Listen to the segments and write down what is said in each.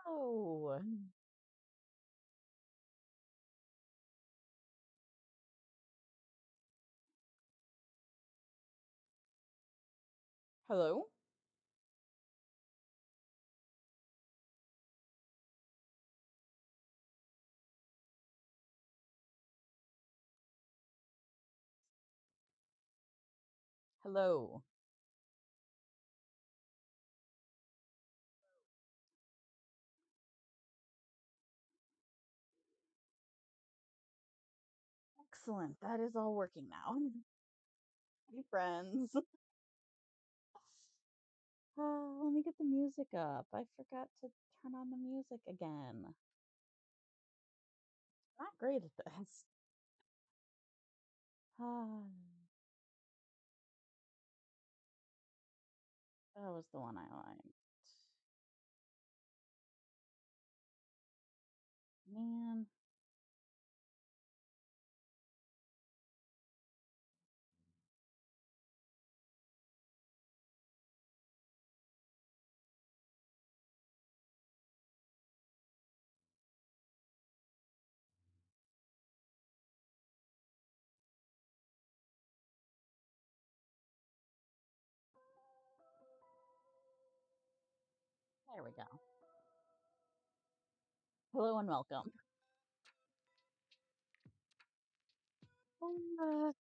Oh, hello? Hello. Excellent. That is all working now. Hey, friends. Let me get the music up. I forgot to turn on the music again. Not great at this. Ah, that was the one I liked. Man, there we go. Hello and welcome.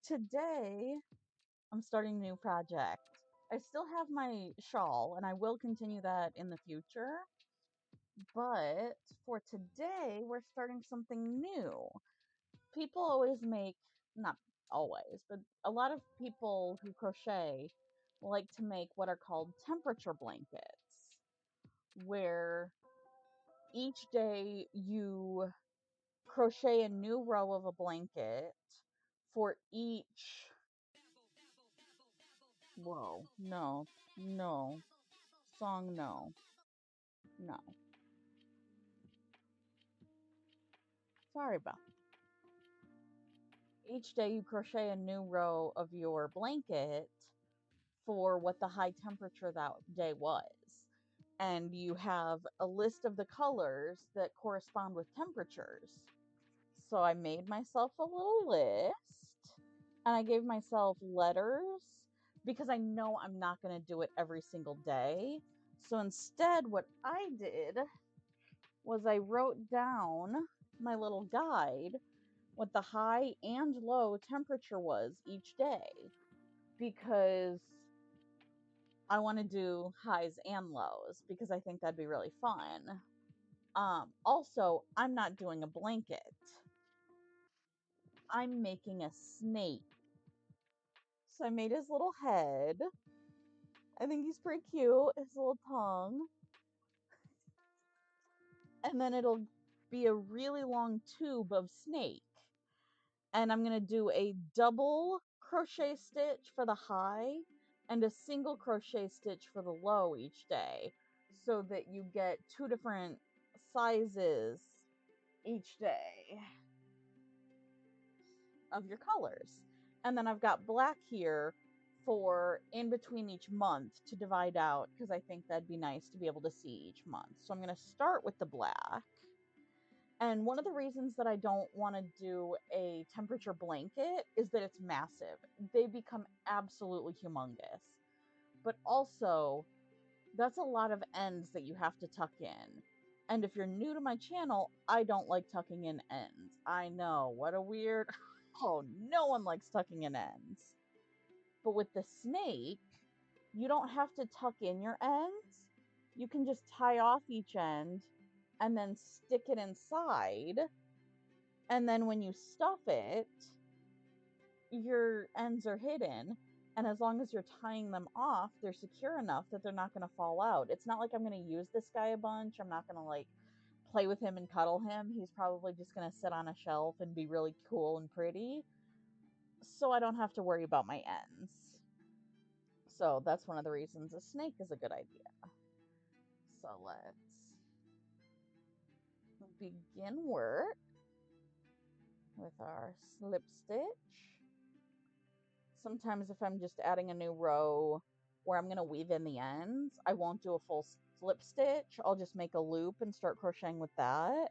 Today, I'm starting a new project. I still have my shawl, and I will continue that in the future. But for today, we're starting something new. People always make, not always, but a lot of people who crochet like to make what are called temperature blankets, where each day you crochet a new row of a blanket for each. Whoa, no, no, song, no, no. Sorry about that. Each day you crochet a new row of your blanket for what the high temperature that day was. And you have a list of the colors that correspond with temperatures. So I made myself a little list and I gave myself letters because I know I'm not going to do it every single day. So instead, what I did was I wrote down my little guide what the high and low temperature was each day because I want to do highs and lows because I think that'd be really fun. Also, I'm not doing a blanket. I'm making a snake. So I made his little head. I think he's pretty cute, his little tongue. And then it'll be a really long tube of snake. And I'm going to do a double crochet stitch for the high and a single crochet stitch for the low each day so that you get two different sizes each day of your colors. And then I've got black here for in between each month to divide out because I think that'd be nice to be able to see each month. So I'm going to start with the black. And one of the reasons that I don't want to do a temperature blanket is that it's massive. They become absolutely humongous. But also, that's a lot of ends that you have to tuck in. And if you're new to my channel, I don't like tucking in ends. I know, what a weird. Oh, no one likes tucking in ends. But with the snake, you don't have to tuck in your ends. You can just tie off each end and then stick it inside. And then when you stuff it, your ends are hidden. And as long as you're tying them off, they're secure enough that they're not going to fall out. It's not like I'm going to use this guy a bunch. I'm not going to like play with him and cuddle him. He's probably just going to sit on a shelf and be really cool and pretty. So I don't have to worry about my ends. So that's one of the reasons a snake is a good idea. So let's begin work with our slip stitch. Sometimes if I'm just adding a new row where I'm going to weave in the ends, I won't do a full slip stitch, I'll just make a loop and start crocheting with that.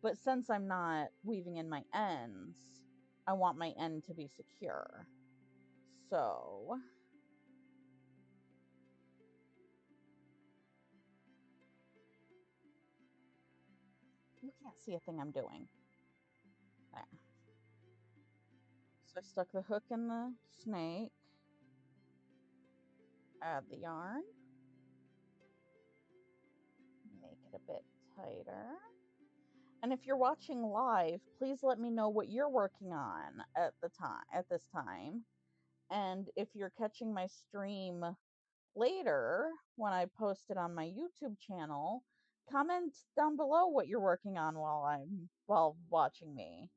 But since I'm not weaving in my ends, I want my end to be secure. So you can't see a thing I'm doing. There. So I stuck the hook in the snake, add the yarn, make it a bit tighter. And if you're watching live, please let me know what you're working on at this time. And if you're catching my stream later when I post it on my YouTube channel, comment down below what you're working on while watching me.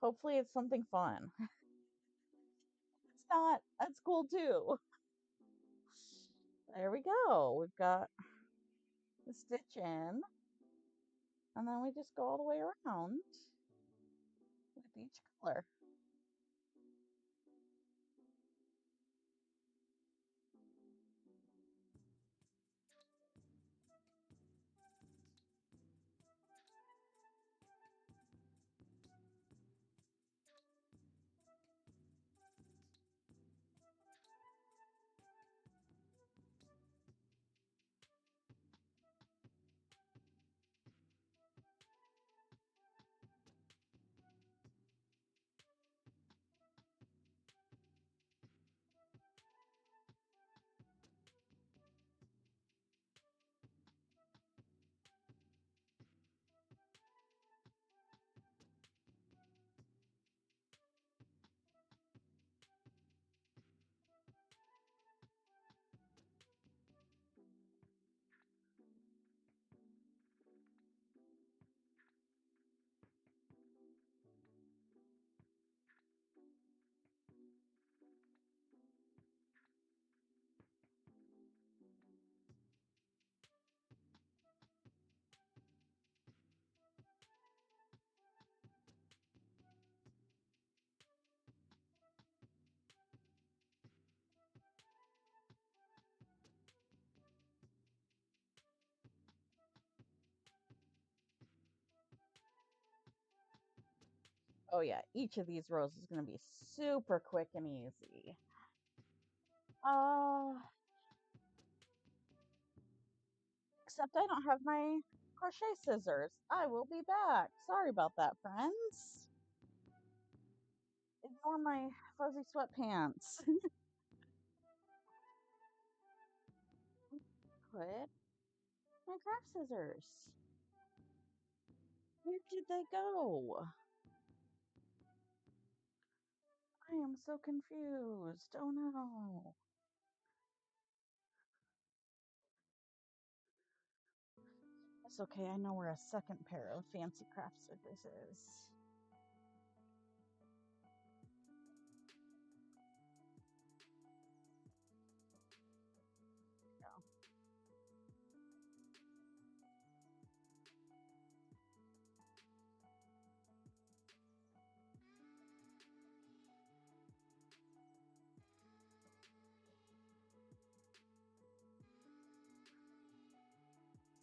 Hopefully it's something fun. If it's not, that's cool too. There we go. We've got the stitch in, and then we just go all the way around with each color. Oh yeah, each of these rows is going to be super quick and easy. Except I don't have my crochet scissors. I will be back. Sorry about that, friends. Ignore my fuzzy sweatpants. Put my craft scissors. Where did they go? I am so confused. Oh no. It's okay, I know where a second pair of fancy craft scissors is.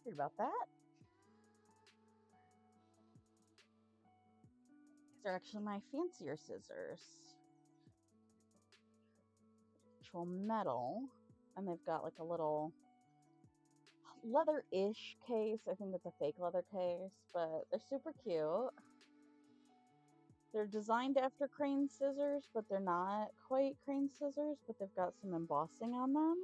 Sorry about that. These are actually my fancier scissors. Actual metal. And they've got like a little leather-ish case. I think it's a fake leather case, but they're super cute. They're designed after crane scissors, but they're not quite crane scissors, but they've got some embossing on them.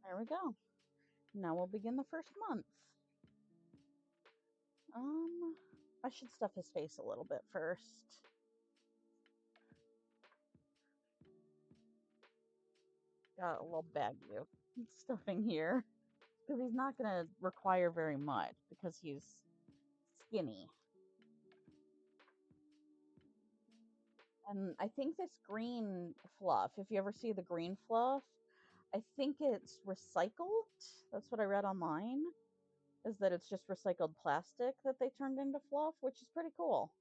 There we go. Now we'll begin the first month. I should stuff his face a little bit first. Got a little baggie of stuffing here. because he's not going to require very much because he's skinny. And I think this green fluff, if you ever see the green fluff, I think it's recycled. That's what I read online, is that it's just recycled plastic that they turned into fluff, which is pretty cool.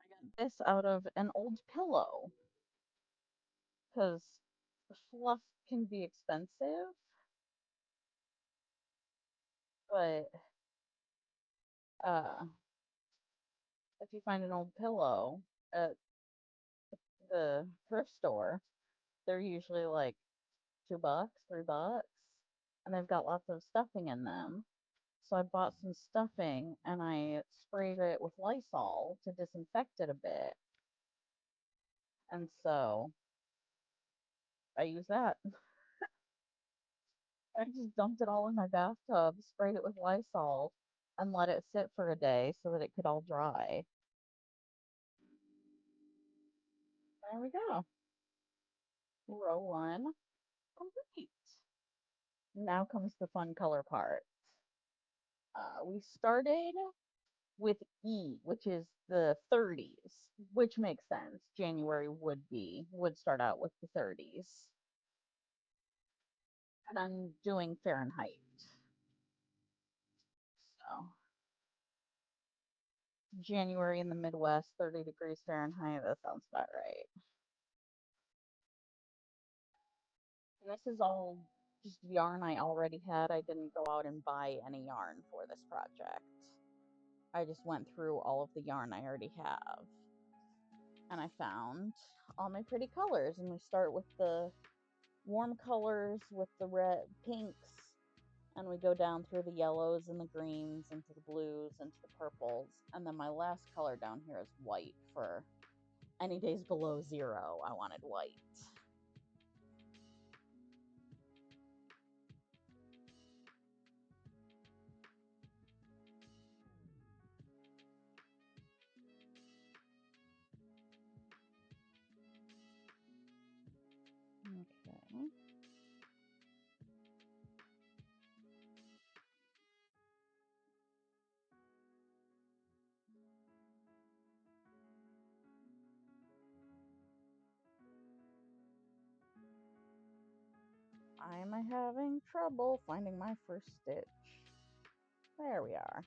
I got this out of an old pillow because the fluff can be expensive, but if you find an old pillow at the thrift store, they're usually like $2, $3, and they've got lots of stuffing in them. So I bought some stuffing and I sprayed it with Lysol to disinfect it a bit. And so I use that. I just dumped it all in my bathtub, sprayed it with Lysol, and let it sit for a day so that it could all dry. There we go. Row 1 complete. Now comes the fun color part. We started with E, which is the 30s, which makes sense. January would start out with the 30s. And I'm doing Fahrenheit. So January in the Midwest, 30 degrees Fahrenheit. That sounds about right. And this is all just yarn I already had. I didn't go out and buy any yarn for this project. I just went through all of the yarn I already have. And I found all my pretty colors. And we start with the warm colors with the red, pinks, and we go down through the yellows and the greens into the blues into the purples, and then my last color down here is white. For any days below 0, I wanted white. Okay. Why am I having trouble finding my first stitch? There we are.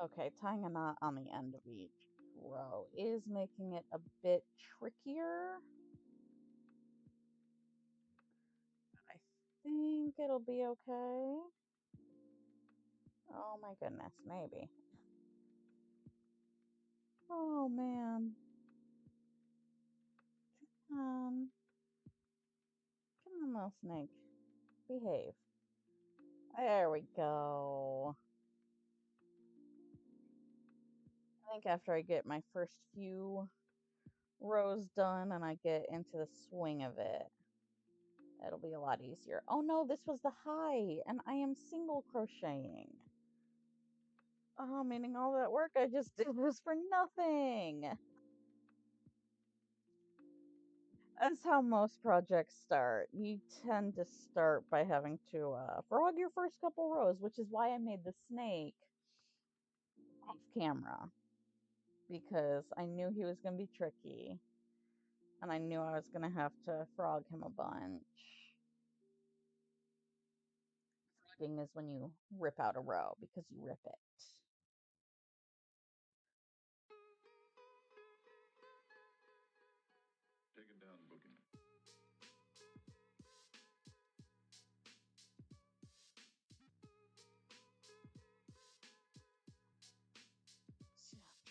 Okay, tying a knot on the end of each row is making it a bit trickier. I think it'll be okay. Oh my goodness, maybe. Oh man. Come on, little snake. Behave. There we go. I think after I get my first few rows done and I get into the swing of it, it'll be a lot easier. Oh no, this was the high, and I am single crocheting. Oh, meaning all that work I just did was for nothing. That's how most projects start. You tend to start by having to frog your first couple rows, which is why I made the snake off camera, because I knew he was going to be tricky, and I knew I was going to have to frog him a bunch. Frogging is when you rip out a row, because you rip it. Taken down booking.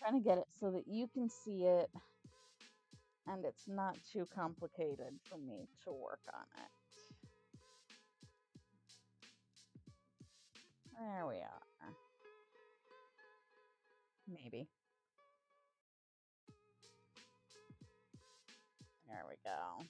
trying to get it so that you can see it and it's not too complicated for me to work on it. There we are. Maybe. There we go.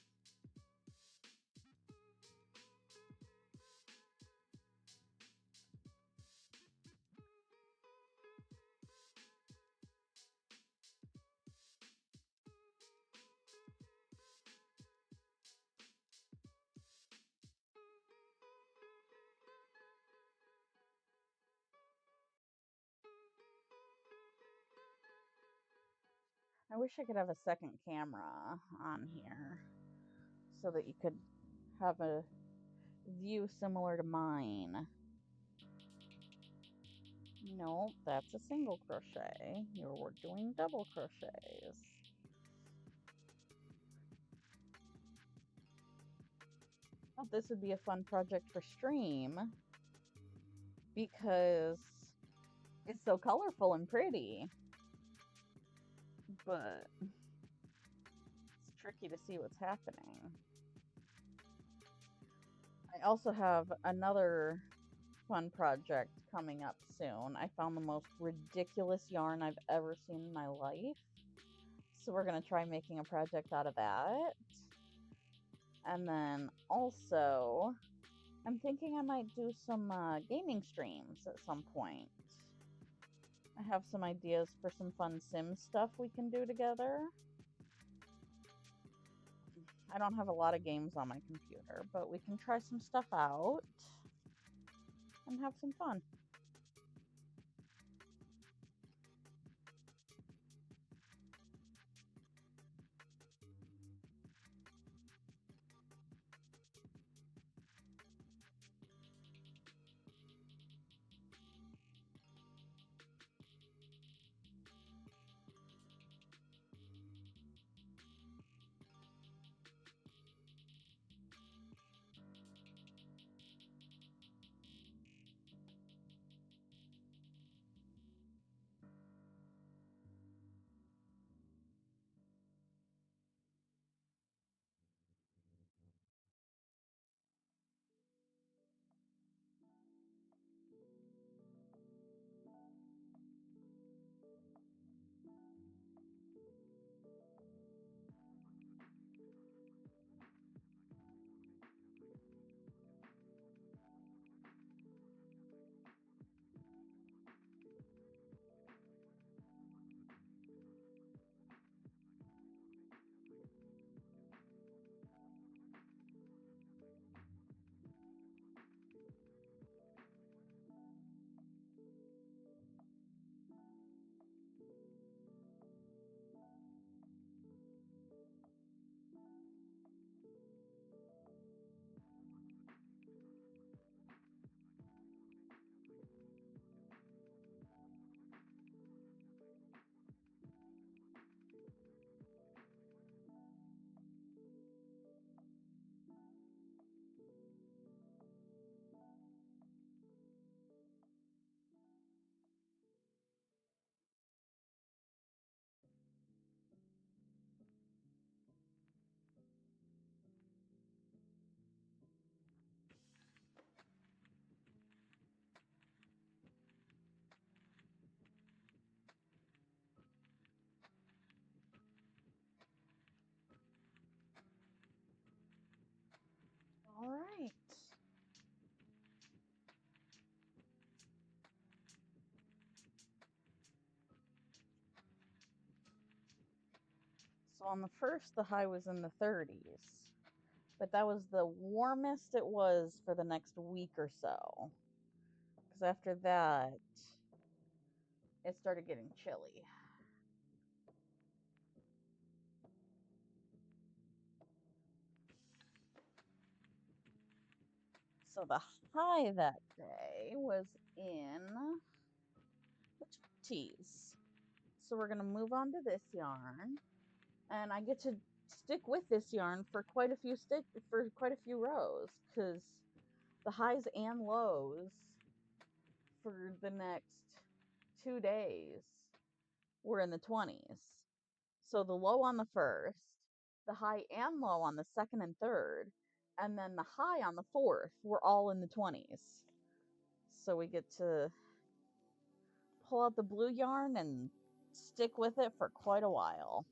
I wish I could have a second camera on here so that you could have a view similar to mine. Nope, that's a single crochet. You're doing double crochets. Oh, this would be a fun project for stream because it's so colorful and pretty, but it's tricky to see what's happening. I also have another fun project coming up soon. I found the most ridiculous yarn I've ever seen in my life. So we're going to try making a project out of that. And then also, I'm thinking I might do some gaming streams at some point. I have some ideas for some fun Sims stuff we can do together. I don't have a lot of games on my computer, but we can try some stuff out and have some fun. All right. So on the first, the high was in the 30s, but that was the warmest it was for the next week or so. Because after that, it started getting chilly. So the high that day was in the 20s. So we're going to move on to this yarn. And I get to stick with this yarn for quite a few rows, because the highs and lows for the next 2 days were in the 20s. So the low on the first, the high and low on the second and third, and then the high on the fourth were all in the 20s. So we get to pull out the blue yarn and stick with it for quite a while.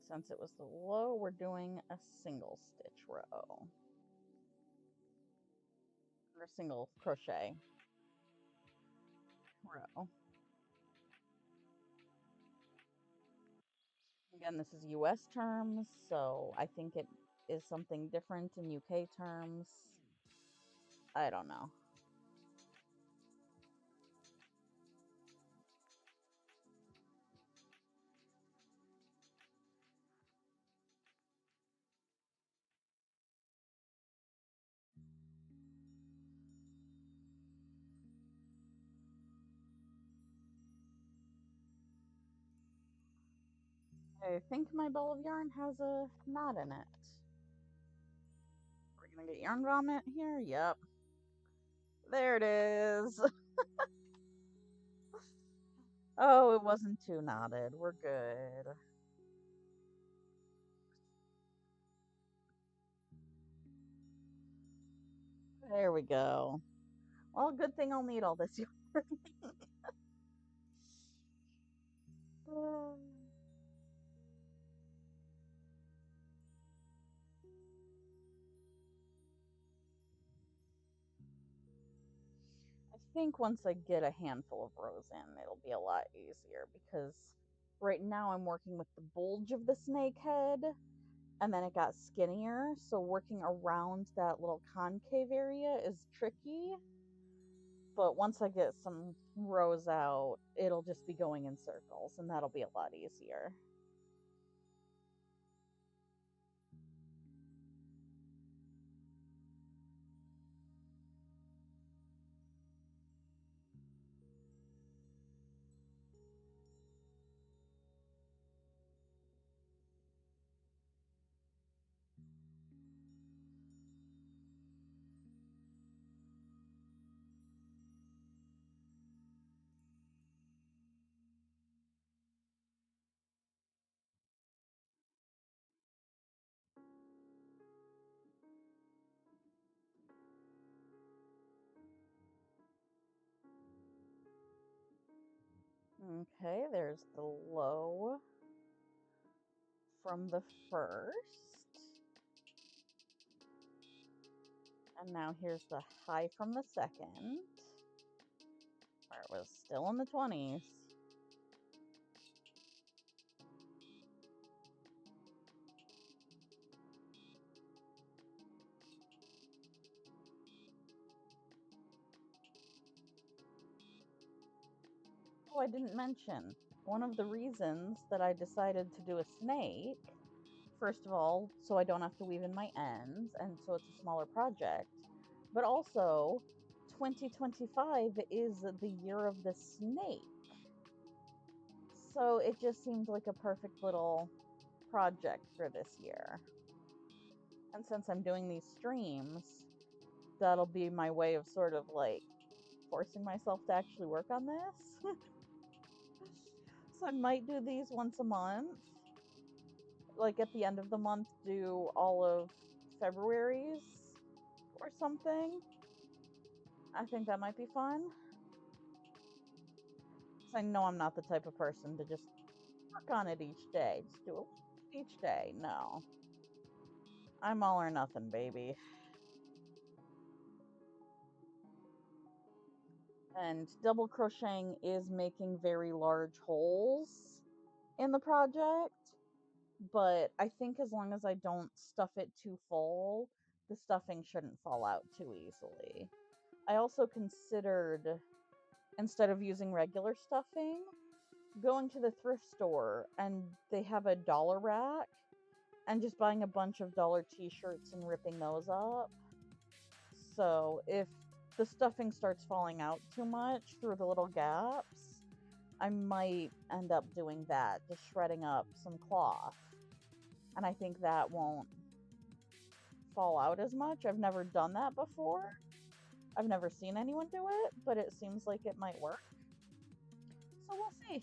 Since it was the low, we're doing a single stitch row. Or a single crochet row. Again, this is US terms, so I think it is something different in UK terms. I don't know. I think my ball of yarn has a knot in it. We're gonna get yarn vomit here? Yep. There it is. Oh, it wasn't too knotted. We're good. There we go. Well, good thing I'll need all this yarn. I think once I get a handful of rows in, it'll be a lot easier because right now I'm working with the bulge of the snake head and then it got skinnier, so working around that little concave area is tricky. But once I get some rows out, it'll just be going in circles and that'll be a lot easier. Okay, there's the low from the first. And now here's the high from the second, where it was still in the 20s. Oh, I didn't mention, one of the reasons that I decided to do a snake, first of all, so I don't have to weave in my ends, and so it's a smaller project, but also 2025 is the year of the snake. So it just seemed like a perfect little project for this year. And since I'm doing these streams, that'll be my way of sort of like forcing myself to actually work on this. So I might do these once a month. Like at the end of the month, do all of February's or something. I think that might be fun. Because I know I'm not the type of person to just work on it each day. Just do it each day. No. I'm all or nothing, baby. And double crocheting is making very large holes in the project, but I think as long as I don't stuff it too full, the stuffing shouldn't fall out too easily. I also considered instead of using regular stuffing, going to the thrift store and they have a dollar rack and just buying a bunch of dollar t-shirts and ripping those up. So if the stuffing starts falling out too much through the little gaps, I might end up doing that, just shredding up some cloth. And I think that won't fall out as much. I've never done that before. I've never seen anyone do it, but it seems like it might work. So we'll see.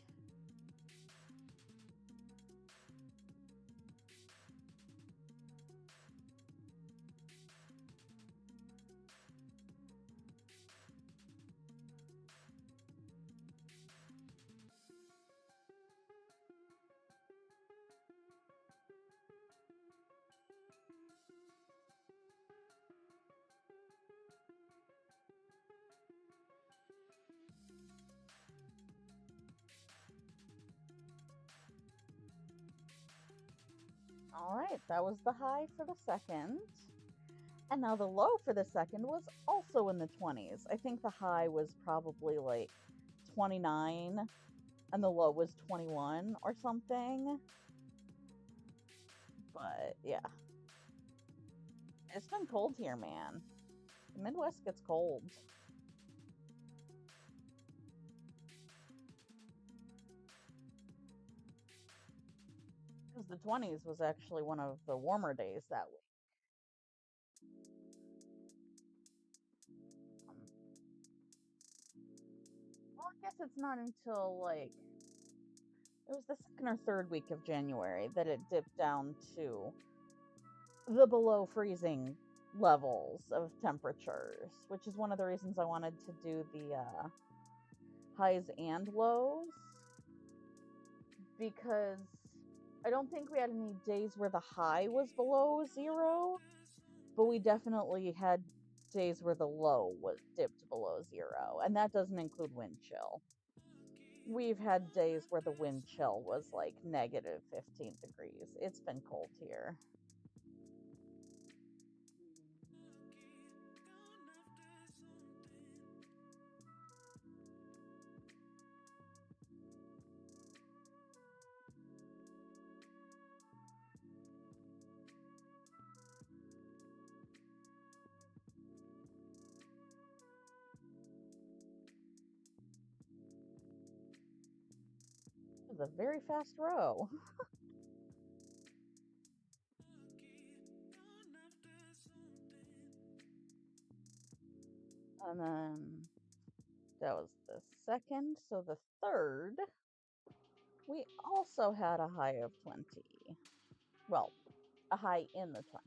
All right, that was the high for the second. And now the low for the second was also in the 20s. I think the high was probably like 29 and the low was 21 or something. But yeah. It's been cold here, man. The Midwest gets cold. Because the 20s was actually one of the warmer days that week. Well, I guess it's not until like it was the second or third week of January that it dipped down to the below freezing levels of temperatures, which is one of the reasons I wanted to do the highs and lows, because I don't think we had any days where the high was below 0, but we definitely had days where the low was dipped below 0, and that doesn't include wind chill. We've had days where the wind chill was like negative 15 degrees. It's been cold here. It was a very fast row. And then that was the second. So the third, we also had a high of 20. Well, a high in the 20s.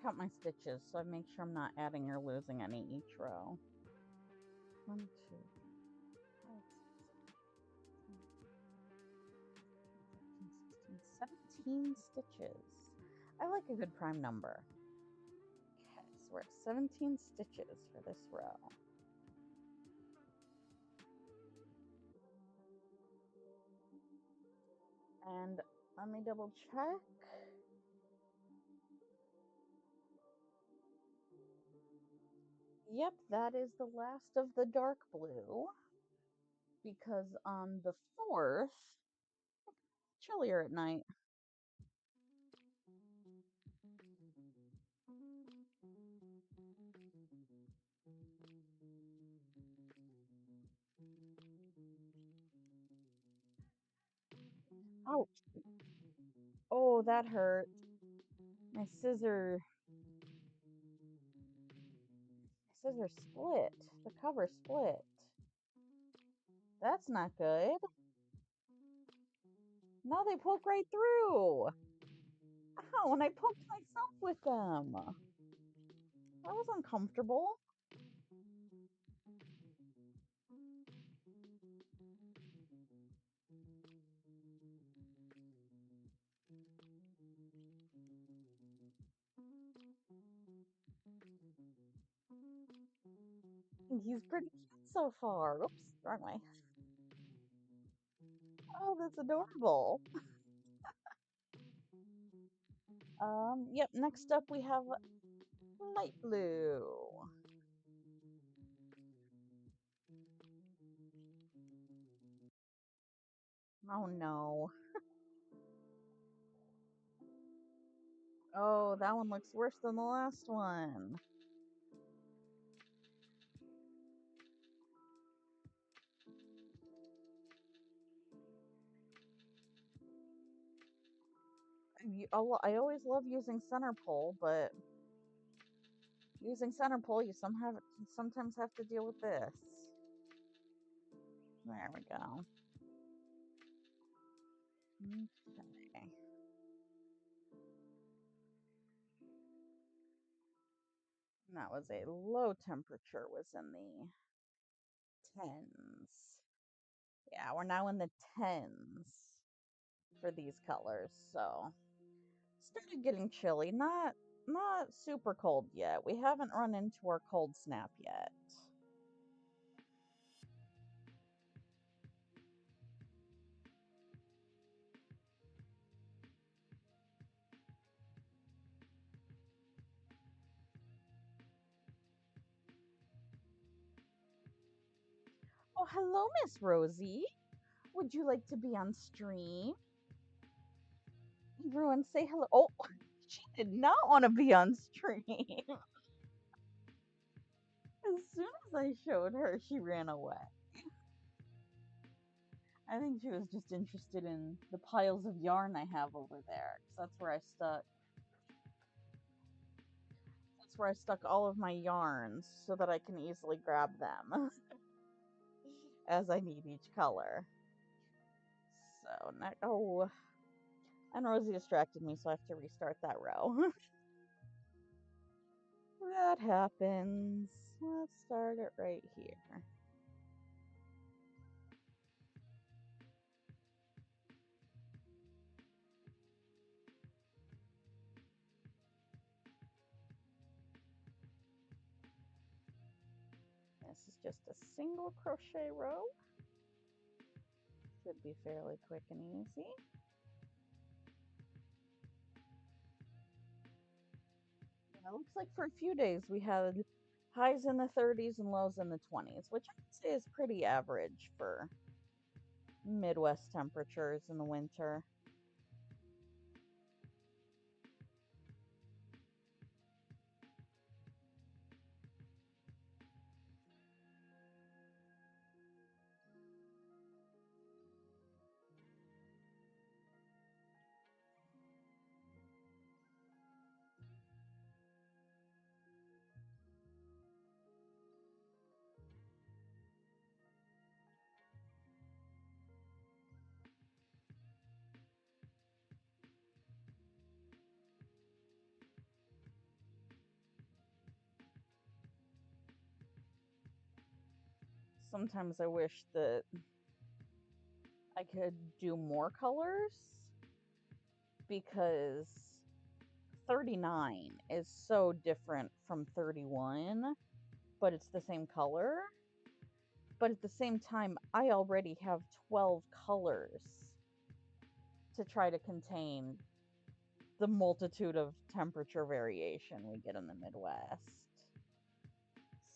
count my stitches so I make sure I'm not adding or losing any each row. 1, 2, 5, 6, 7, 17 stitches. I like a good prime number. Okay, so we're at 17 stitches for this row. And let me double check. Yep, that is the last of the dark blue. Because on the 4th, chillier at night. Ouch. Oh, that hurt. My scissor split. The cover split. That's not good. No, they poke right through. Ow, and I poked myself with them. That was uncomfortable. He's pretty cute so far. Oops, wrong way. Oh, that's adorable. Yep, next up we have light blue. Oh no. Oh, that one looks worse than the last one. I always love using center pole, but using center pole, you sometimes have to deal with this. There we go. Okay. And that was a low temperature, was in the 10s. Yeah, we're now in the 10s for these colors, so started getting chilly. Not super cold yet. We haven't run into our cold snap yet. Oh, hello, Miss Rosie. Would you like to be on stream? Everyone say hello. Oh, she did not want to be on stream. As soon as I showed her, she ran away. I think she was just interested in the piles of yarn I have over there, because that's where I stuck all of my yarns so that I can easily grab them as I need each color. So, oh, and Rosie distracted me, so I have to restart that row. That happens. Let's start it right here. This is just a single crochet row. Should be fairly quick and easy. It looks like for a few days we had highs in the 30s and lows in the 20s, which I would say is pretty average for Midwest temperatures in the winter. sometimes I wish that I could do more colors, because 39 is so different from 31, but it's the same color. But at the same time, I already have 12 colors to try to contain the multitude of temperature variation we get in the Midwest.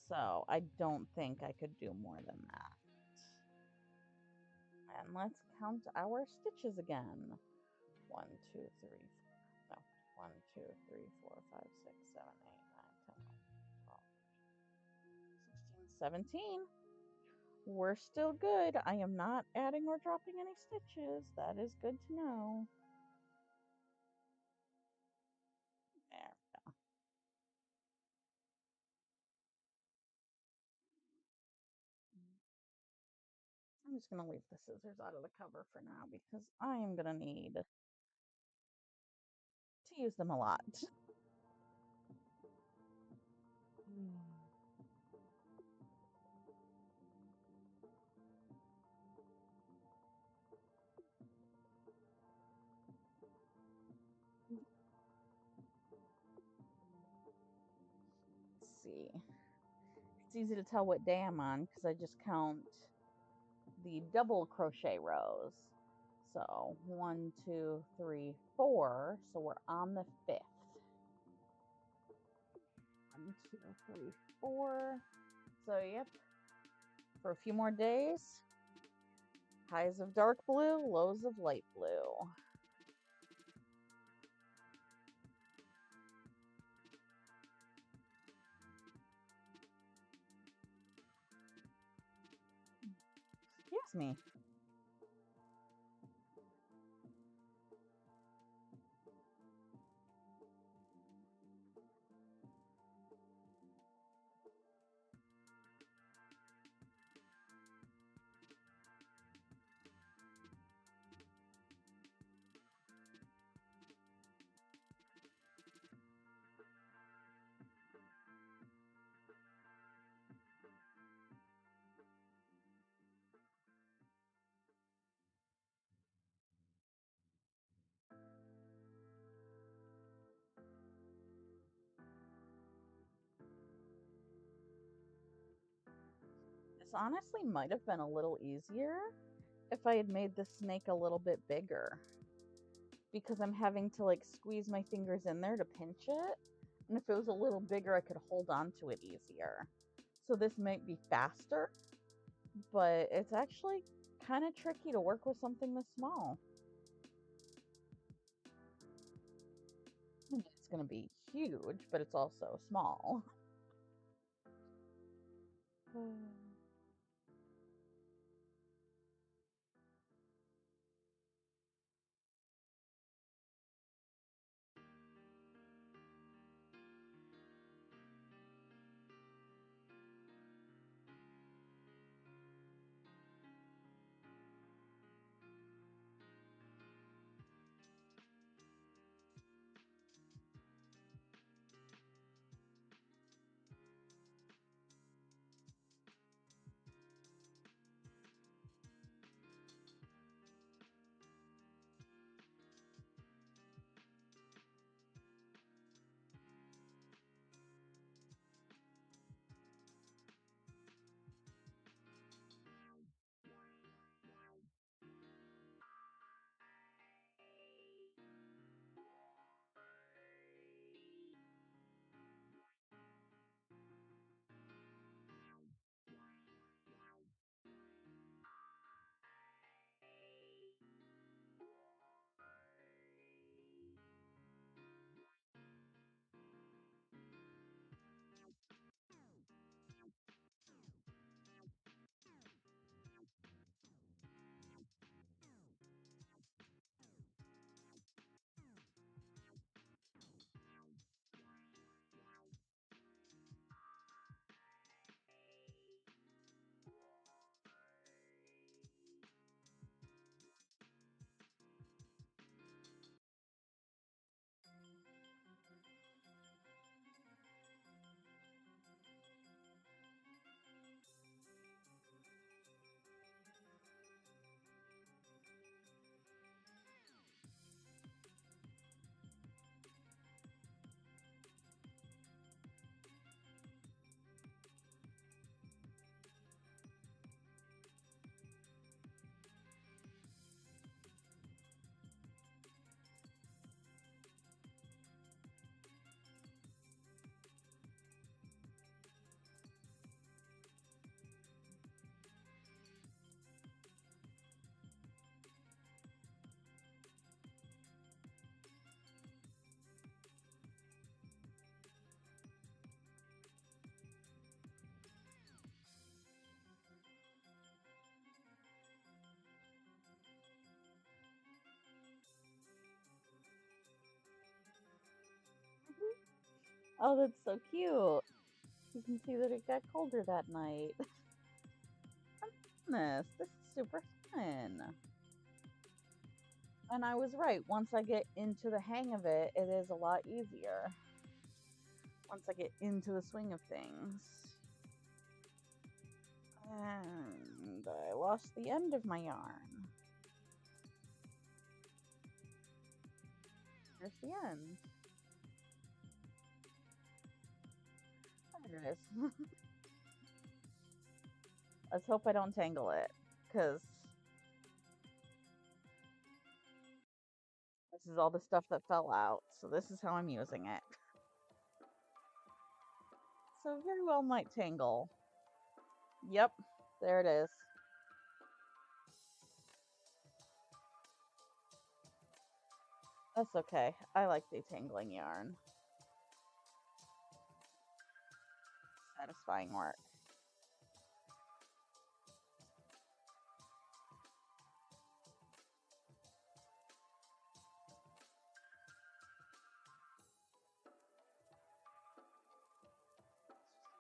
So I don't think I could do more than that. And let's count our stitches again. 1, 2, 3, no, 1, 2, 3, 4, 5, 6, 7, 8, 9, 10, 12, 16, 17. We're still good. I am not adding or dropping any stitches. That is good to know. There we go. I'm just going to leave the scissors out of the cover for now because I am going to need to use them a lot. Let's see. It's easy to tell what day I'm on because I just count the double crochet rows. So 1, 2, 3, 4. So we're on the 5th. 1, 2, 3, 4. So yep, for a few more days. Highs of dark blue, lows of light blue. Excuse me. This honestly might have been a little easier if I had made the snake a little bit bigger, because I'm having to like squeeze my fingers in there to pinch it, and if it was a little bigger I could hold on to it easier. So this might be faster, but it's actually kind of tricky to work with something this small. It's going to be huge, but it's also small. Oh, that's so cute. You can see that it got colder that night. This is super fun. And I was right. Once I get into the hang of it, it is a lot easier. Once I get into the swing of things. And I lost the end of my yarn. There's the end. There it is. Let's hope I don't tangle it, because this is all the stuff that fell out. So this is how I'm using it. So very well might tangle. Yep, there it is. That's okay. I like detangling yarn. Satisfying work.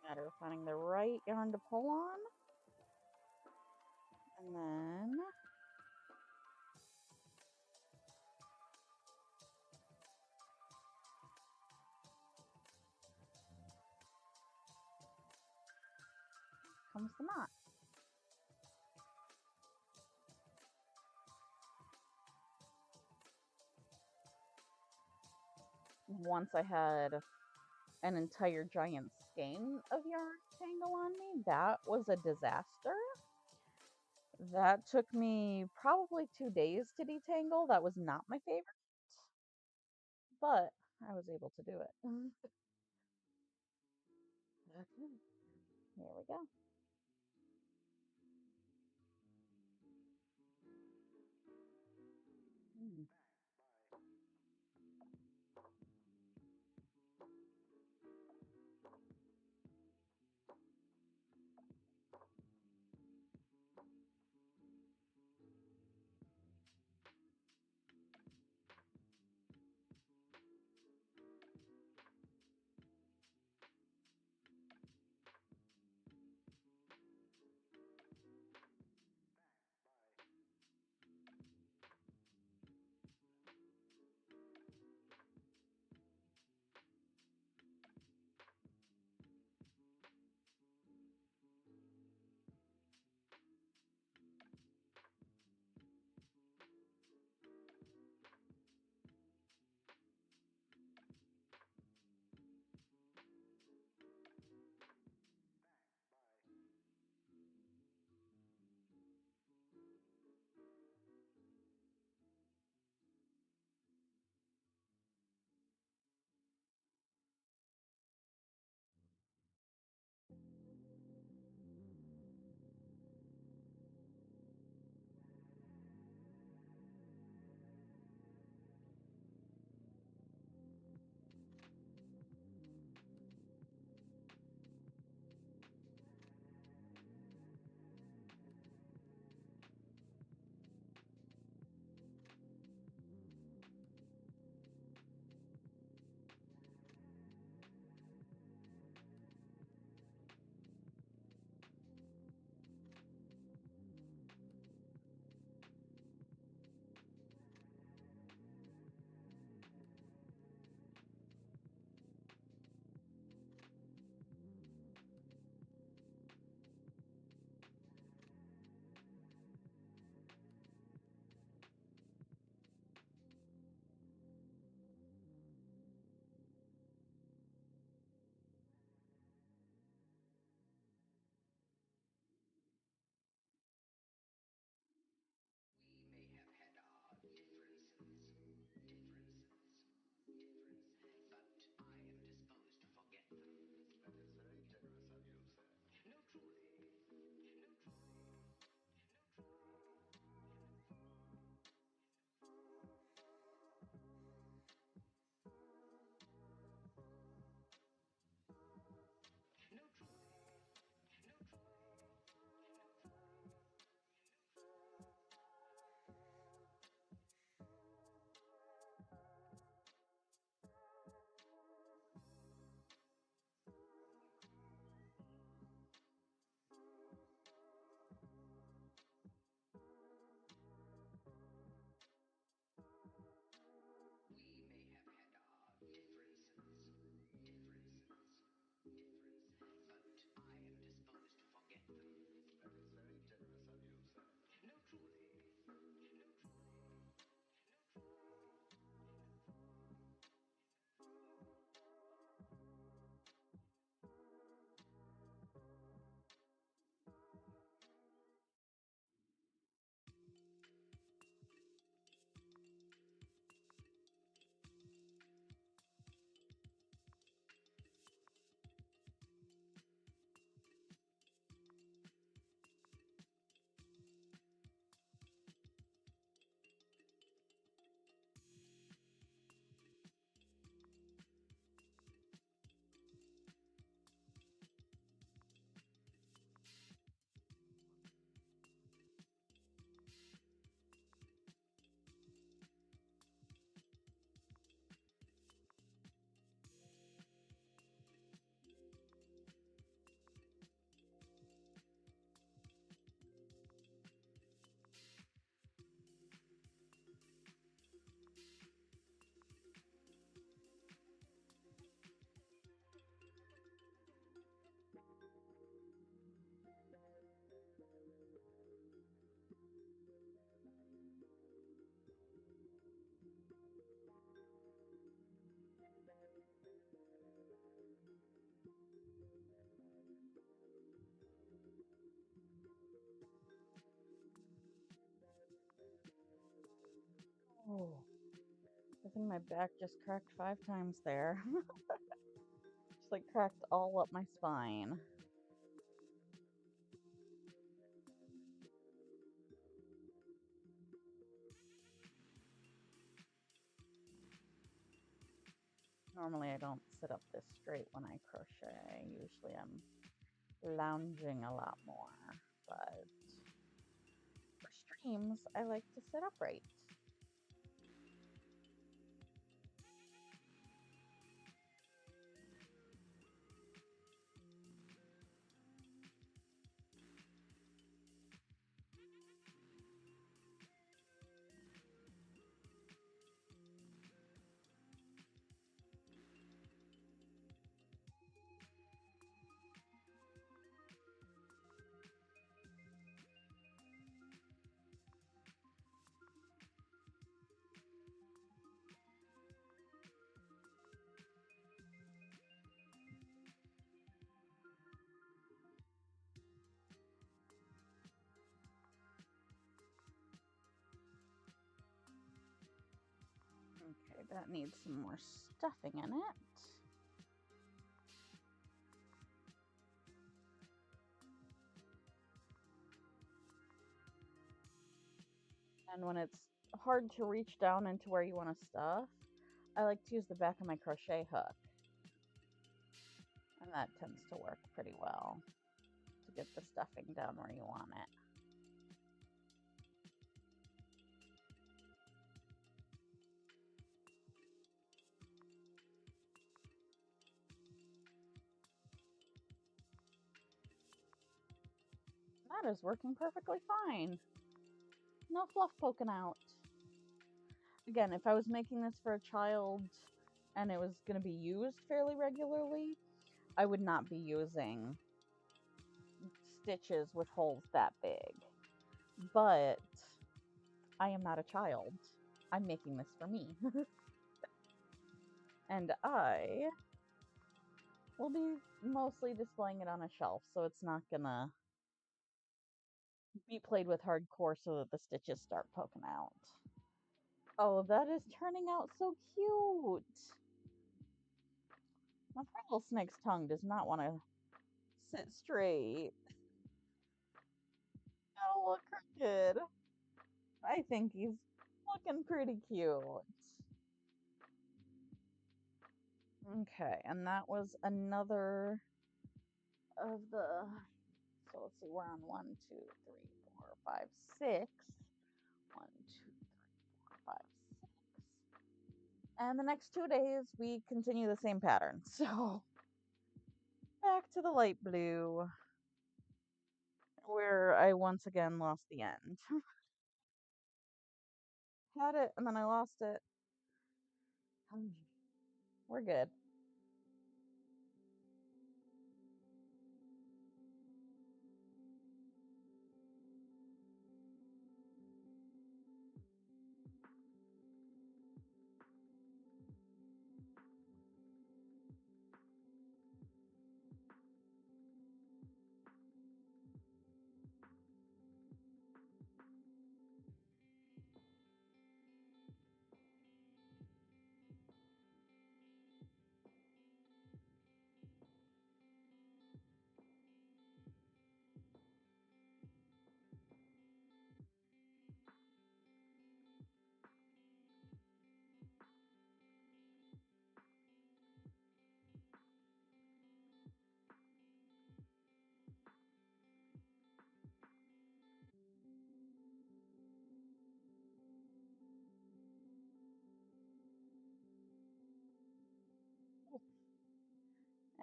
Matter of finding the right yarn to pull on. And then comes the knot. Once I had an entire giant skein of yarn tangle on me, that was a disaster. That took me probably 2 days to detangle. That was not my favorite, but I was able to do it. Okay, here we go. Mm. Oh, I think my back just cracked 5 times there. Just like cracked all up my spine. Normally I don't sit up this straight when I crochet. Usually I'm lounging a lot more, but for streams, I like to sit upright. Okay, that needs some more stuffing in it. And when it's hard to reach down into where you want to stuff, I like to use the back of my crochet hook. And that tends to work pretty well to get the stuffing down where you want it. That is working perfectly fine. No fluff poking out. Again, if I was making this for a child and it was going to be used fairly regularly, I would not be using stitches with holes that big. But I am not a child. I'm making this for me. And I will be mostly displaying it on a shelf, so it's not gonna be played with hardcore so that the stitches start poking out. Oh, that is turning out so cute! My poor little snake's tongue does not want to sit straight. Gotta look crooked. I think he's looking pretty cute. Okay, and that was another of the, so let's see, we're on 1, 2, 3, 4, 5, 6. 1, 2, 3, 4, 5, 6. And the next 2 days, we continue the same pattern. So, back to the light blue, where I once again lost the end. Had it, and then I lost it. We're good.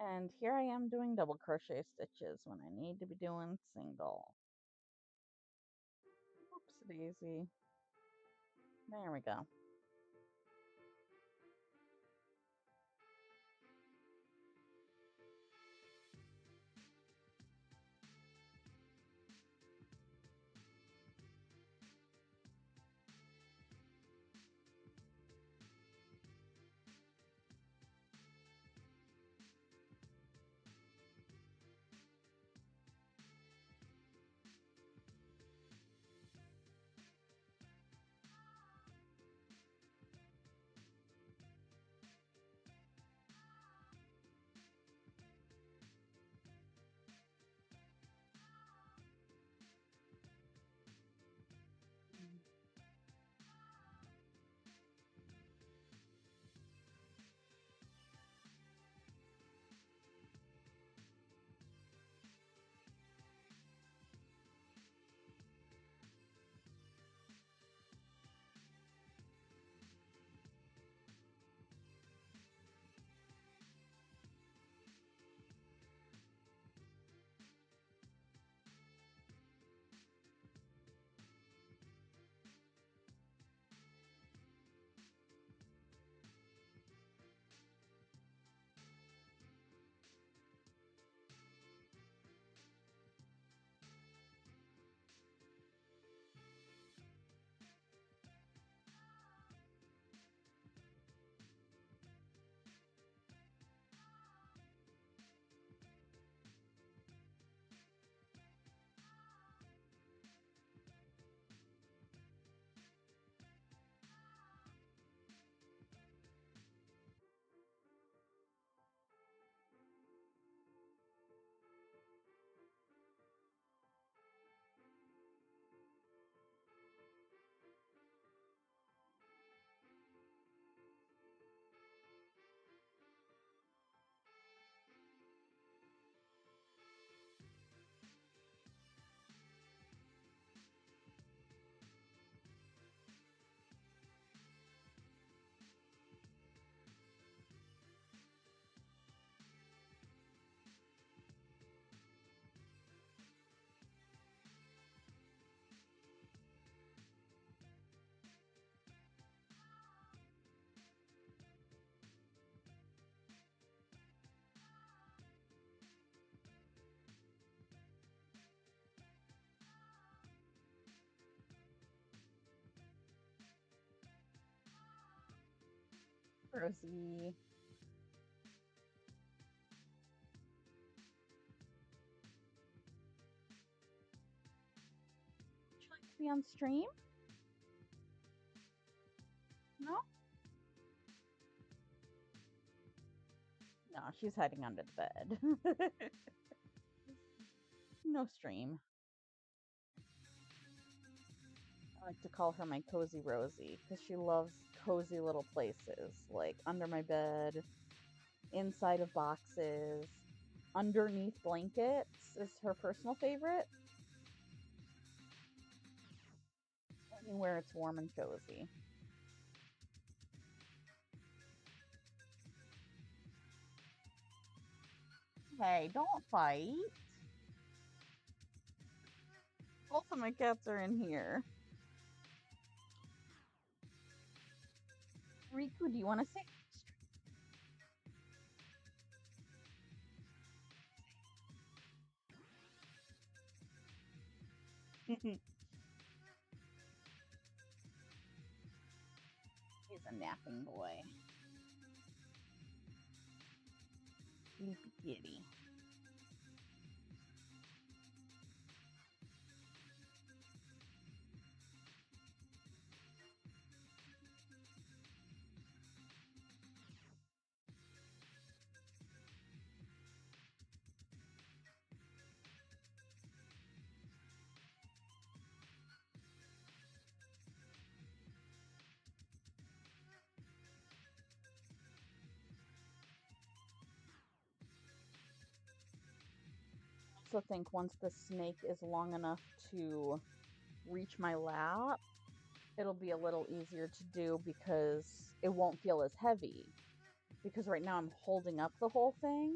And here I am doing double crochet stitches when I need to be doing single. Oops daisy. There we go. Rosie. Would you like to be on stream? No? No, she's hiding under the bed. No stream. I like to call her my cozy Rosie because she loves cozy little places, like under my bed, inside of boxes, underneath blankets is her personal favorite. Anywhere it's warm and cozy. Hey, don't fight. Both of my cats are in here. Riku, do you want to say? He's a napping boy. Sleepy kitty. I also think once the snake is long enough to reach my lap, it'll be a little easier to do because it won't feel as heavy. Because right now I'm holding up the whole thing.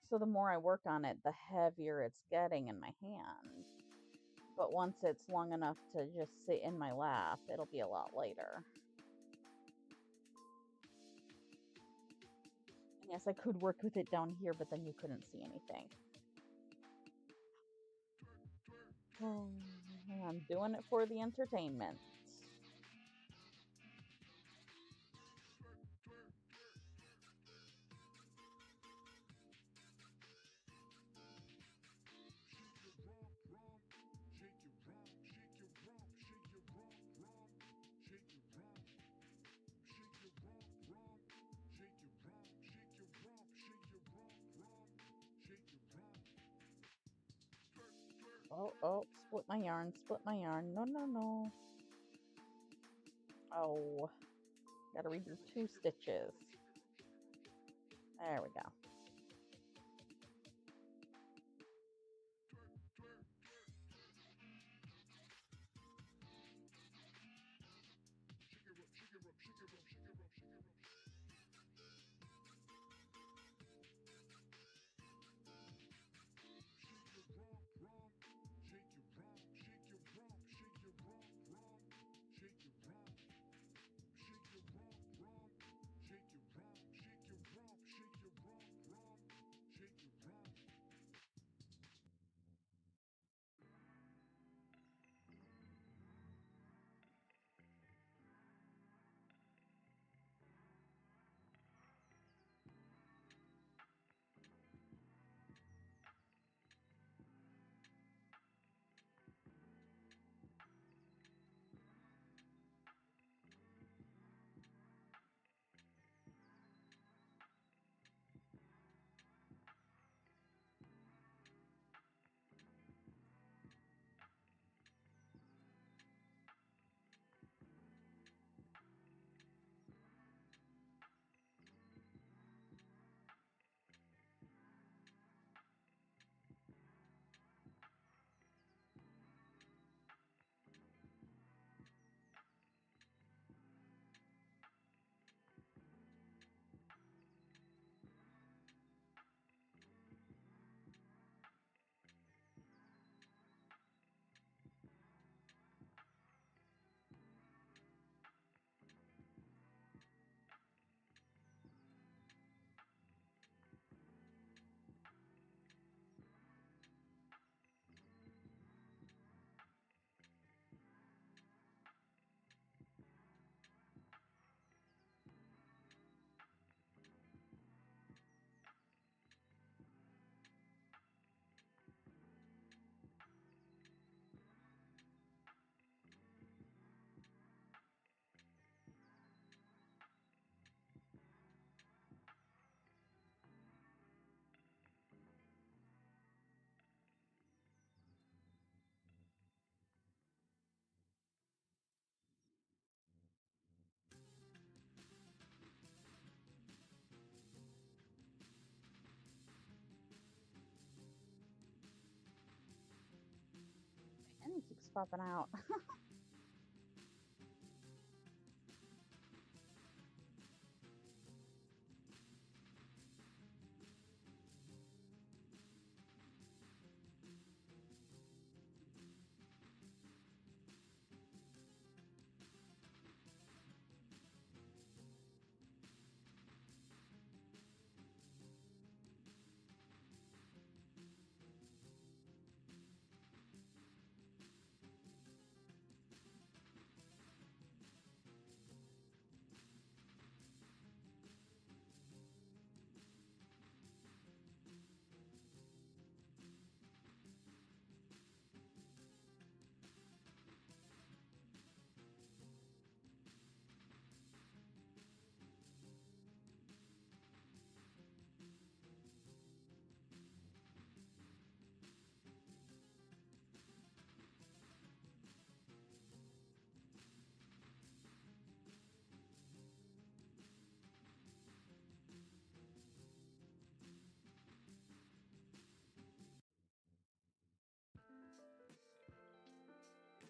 So the more I work on it, the heavier it's getting in my hand. But once it's long enough to just sit in my lap, it'll be a lot lighter. And yes, I could work with it down here, but then you couldn't see anything. I'm doing it for the entertainment. Oh, split my yarn, split my yarn. No, no, no. Oh, gotta redo 2 stitches. There we go. popping out.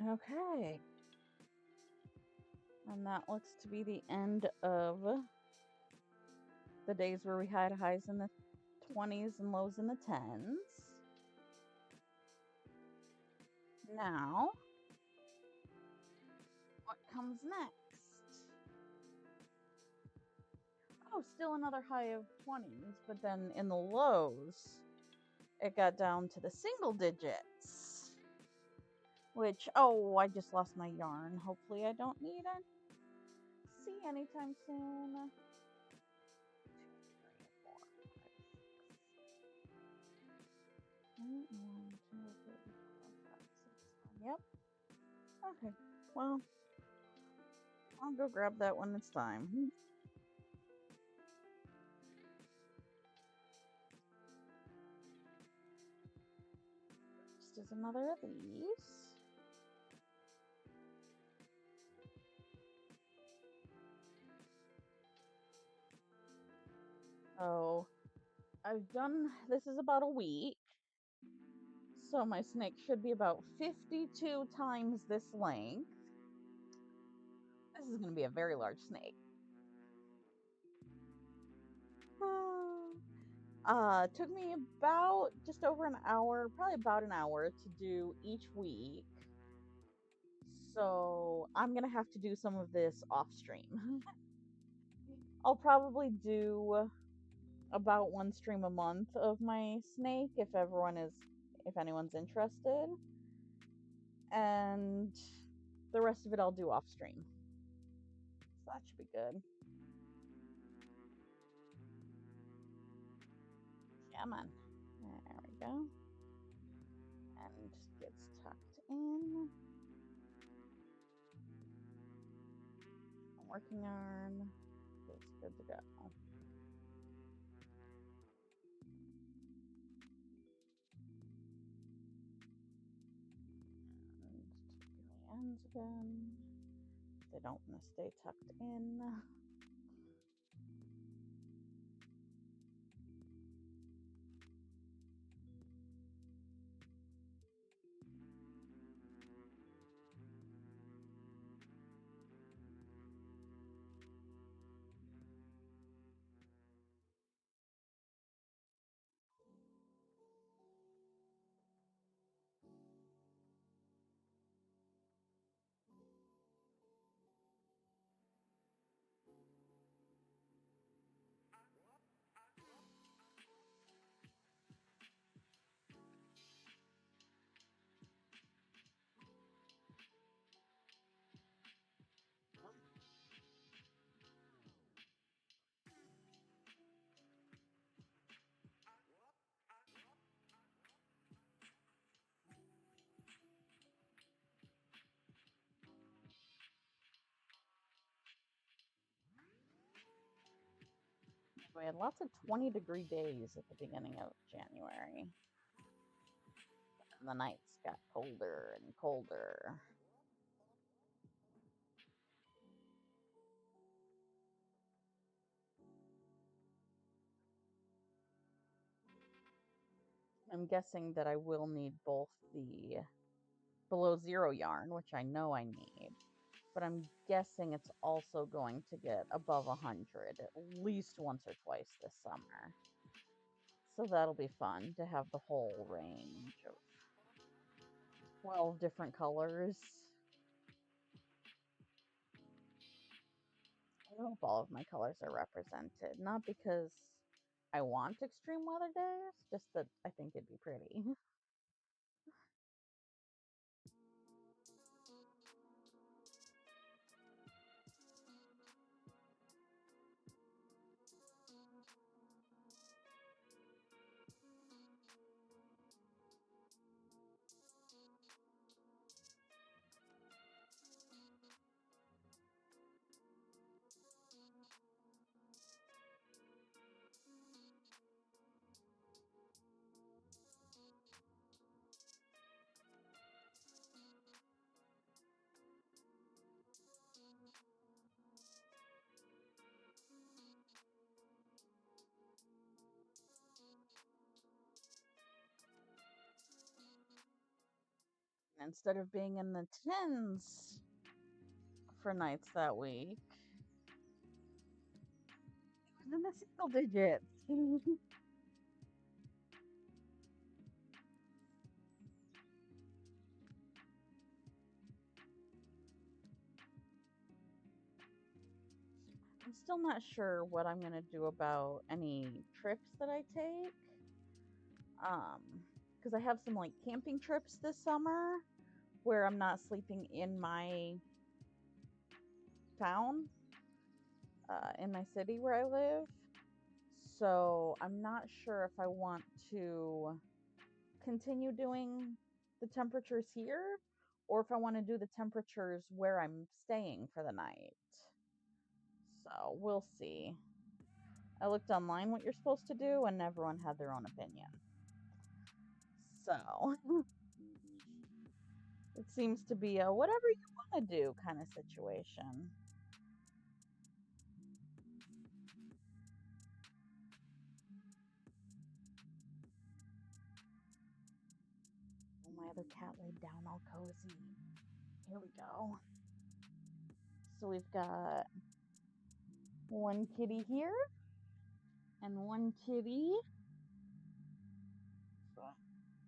Okay. And that looks to be the end of the days where we had highs in the 20s and lows in the 10s. Now, what comes next? Oh, still another high of 20s, but then in the lows, it got down to the single digits. Which, oh, I just lost my yarn. Hopefully I don't need it. See anytime soon. 2, 3, 4, 5, 6. 1, 2, 3, 4, 5, 6. Yep. Okay. Well, I'll go grab that when it's time. Just as another of these. Oh, I've done, this is about a week. So my snake should be about 52 times this length. This is going to be a very large snake. Took me about just over an hour, probably about an hour to do each week. So I'm going to have to do some of this off stream. I'll probably do about 1 stream a month of my snake if anyone's interested. And the rest of it I'll do off stream. So that should be good. Come on. There we go. And gets tucked in. Working yarn is good to go. And tucking the ends again. They don't want to stay tucked in. We had lots of 20-degree days at the beginning of January. And the nights got colder and colder. I'm guessing that I will need both the below 0 yarn, which I know I need. But I'm guessing it's also going to get above 100 at least once or twice this summer. So that'll be fun to have the whole range of 12 different colors. I hope all of my colors are represented, not because I want extreme weather days, just that I think it'd be pretty. Instead of being in the tens for nights that week, and in the single digits. I'm still not sure what I'm going to do about any trips that I take. Because I have some like camping trips this summer where I'm not sleeping in my town, in my city where I live. So I'm not sure if I want to continue doing the temperatures here or if I want to do the temperatures where I'm staying for the night. So we'll see. I looked online what you're supposed to do, and everyone had their own opinion. So it seems to be a whatever you want to do kind of situation. Oh, my other cat laid down all cozy. Here we go. So we've got one kitty here and one kitty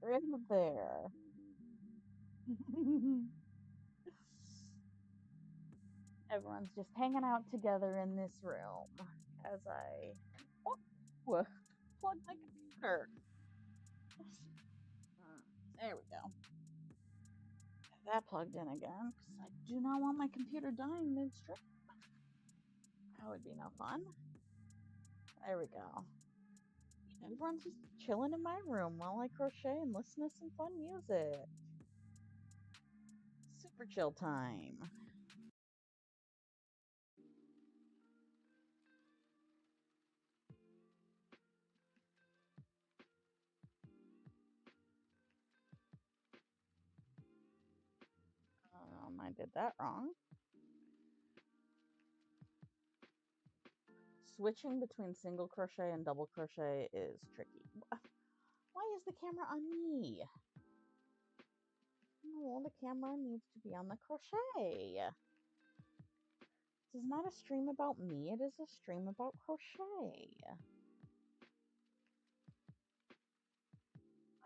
right there. Everyone's just hanging out together in this room as I plug my computer. There we go. Get that plugged in again because I do not want my computer dying mid-stream. That would be no fun. There we go. Everyone's just chilling in my room while I crochet and listen to some fun music. Super chill time. I did that wrong. Switching between single crochet and double crochet is tricky. Why is the camera on me? No, the camera needs to be on the crochet. This is not a stream about me, it is a stream about crochet.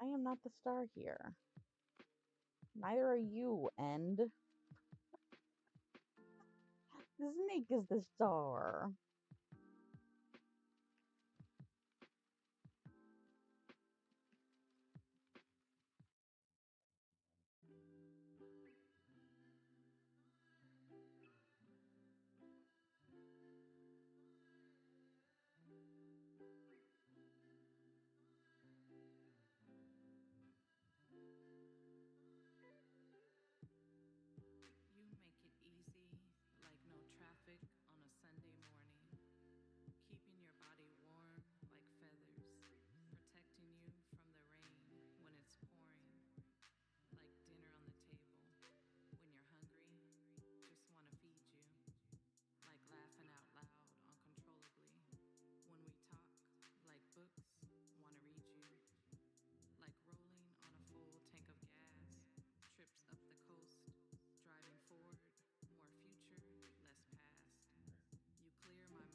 I am not the star here. Neither are you, End. The snake is the star. You make it easy, like no traffic on a Sunday morning.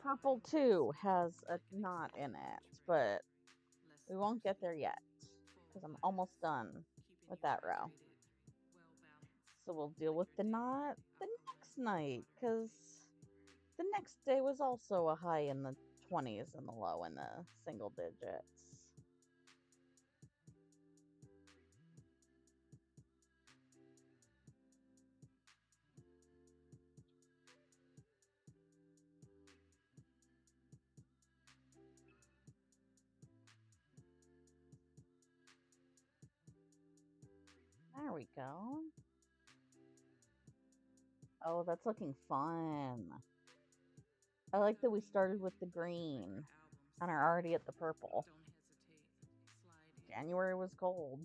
purple too has a knot in it, but we won't get there yet because I'm almost done with that row. So we'll deal with the knot the next night, because the next day was also a high in the 20s and the low in the single digits. There we go. Oh, that's looking fun. I like that we started with the green and are already at the purple. January was cold.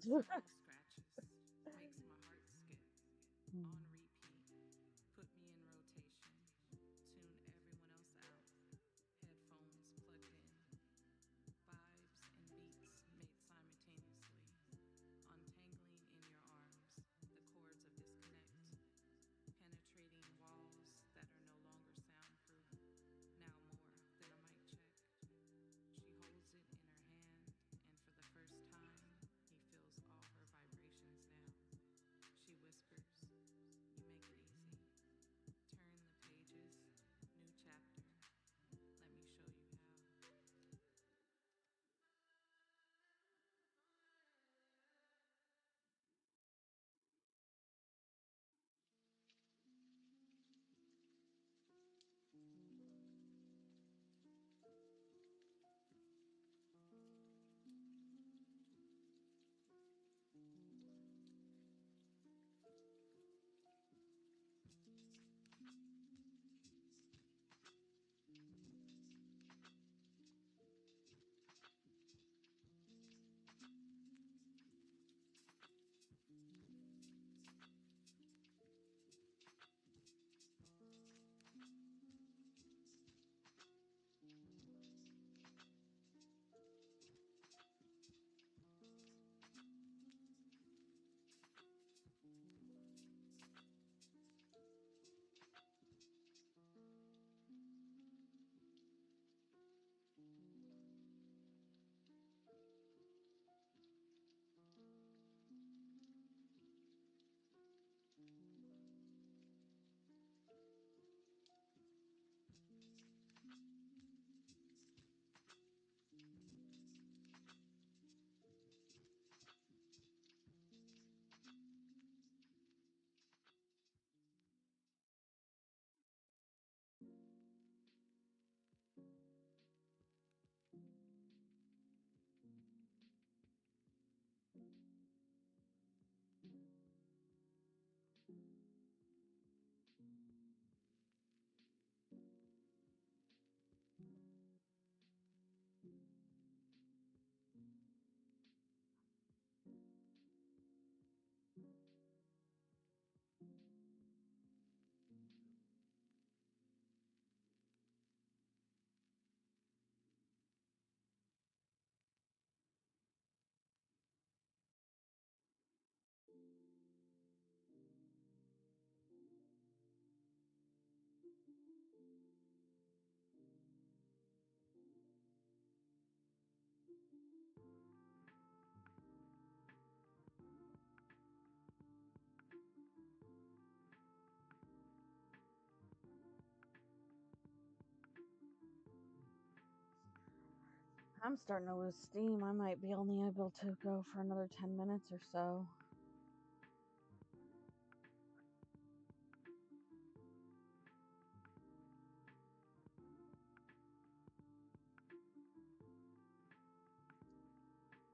I'm starting to lose steam. I might be only able to go for another 10 minutes or so.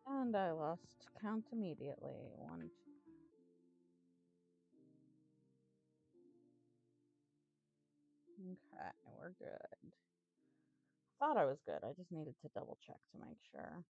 And I lost count immediately. 1, 2. Okay, we're good. Thought I was good. I just needed to double check to make sure.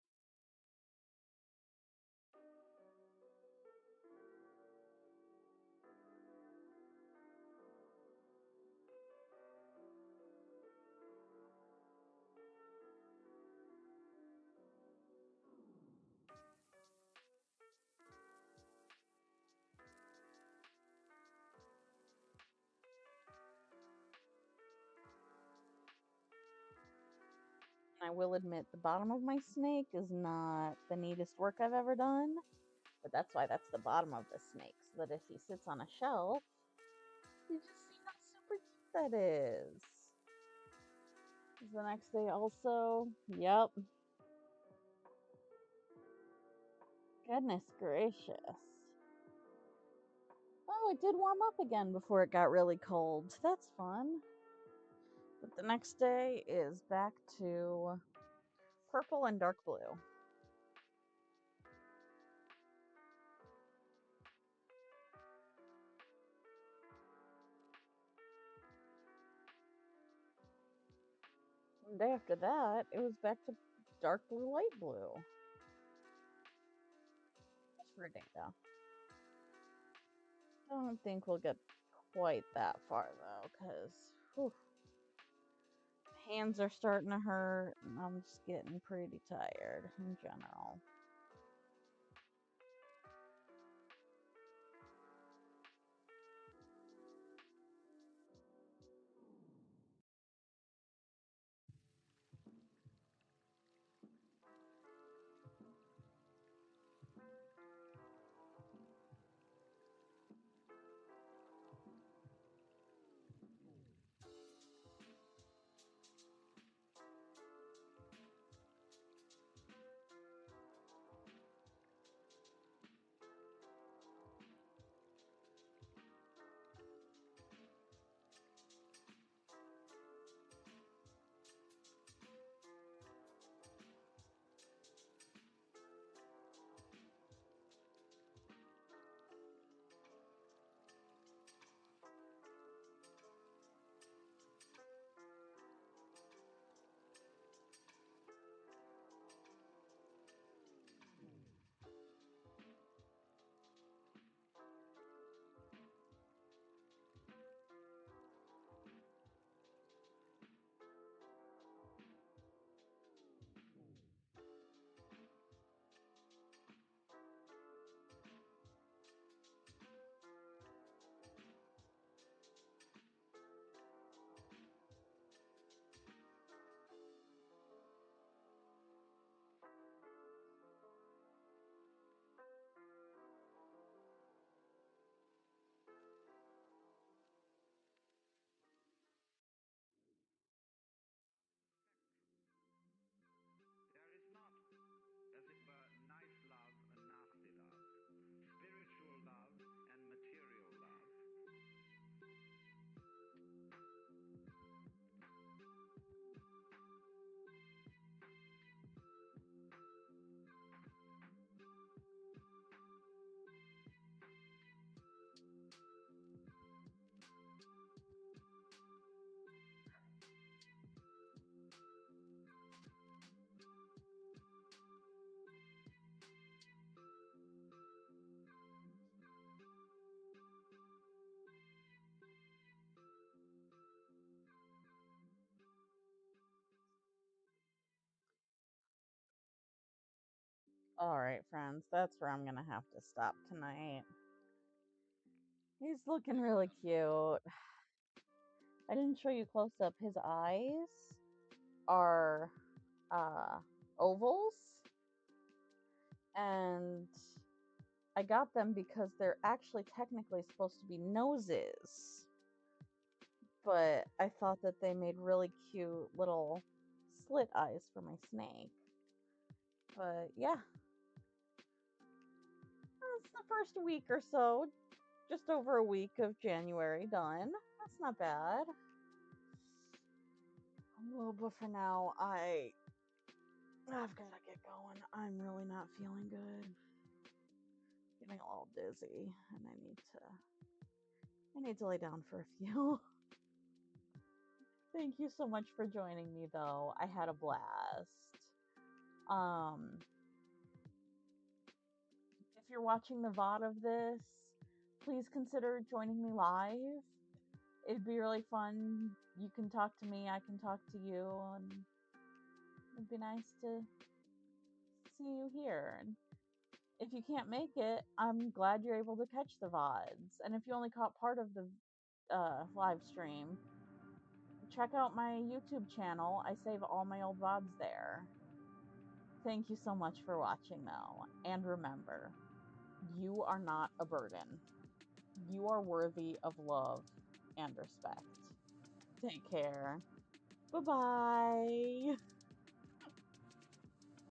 I will admit the bottom of my snake is not the neatest work I've ever done, but that's why that's the bottom of the snake, so that if he sits on a shelf, you just see how super cute that is. The next day also, yep. Goodness gracious. Oh, it did warm up again before it got really cold. That's fun. But the next day is back to purple and dark blue. The day after that, it was back to dark blue, light blue. Just for a day, though. I don't think we'll get quite that far, though, because hands are starting to hurt, and I'm just getting pretty tired in general. Alright, friends, that's where I'm gonna have to stop tonight. He's looking really cute. I didn't show you close up. His eyes are ovals, and I got them because they're actually technically supposed to be noses, but I thought that they made really cute little slit eyes for my snake. But yeah, that's the first week or so, just over a week of January done. That's not bad. Well, but for now, I've gotta get going. I'm really not feeling good. Getting a little dizzy, and I need to lay down for a few. Thank you so much for joining me, though. I had a blast. If you're watching the VOD of this, please consider joining me live. It'd be really fun. You can talk to me, I can talk to you, and it'd be nice to see you here. And if you can't make it, I'm glad you're able to catch the VODs. And if you only caught part of the live stream, check out my YouTube channel. I save all my old VODs there. Thank you so much for watching, though. And remember, you are not a burden. You are worthy of love and respect. Take care. Bye-bye.